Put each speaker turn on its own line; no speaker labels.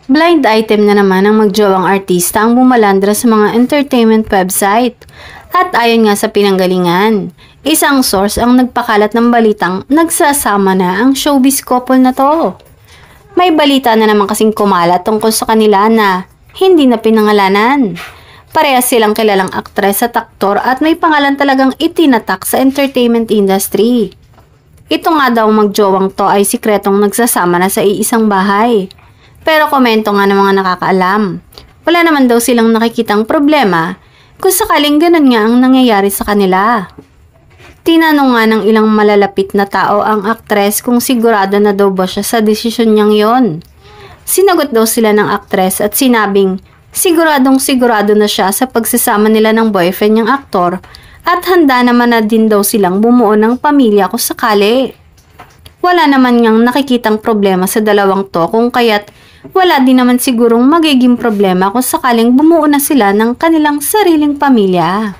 Blind item na naman ang magjowang artista ang bumalandra sa mga entertainment website. At ayon nga sa pinanggalingan, isang source ang nagpakalat ng balitang nagsasama na ang showbiz couple na to. May balita na naman kasing kumalat tungkol sa kanila na hindi na pinangalanan. Parehas silang kilalang aktres at aktor at may pangalan talagang itinatak sa entertainment industry. Ito nga daw magjowang to ay sikretong nagsasama na sa iisang bahay. Pero komento nga ng mga nakakaalam, wala naman daw silang nakikitang problema kung sakaling ganun nga ang nangyayari sa kanila. Tinanong nga ng ilang malalapit na tao ang aktres kung sigurado na daw ba siya sa desisyon niyang yon. Sinagot daw sila ng aktres at sinabing siguradong sigurado na siya sa pagsasama nila ng boyfriend niyang aktor at handa naman na din daw silang bumuo ng pamilya kung sakali. Wala naman ngang nakikitang problema sa dalawang to kung kaya't wala din naman sigurong magiging problema kung sakaling bumuo na sila ng kanilang sariling pamilya.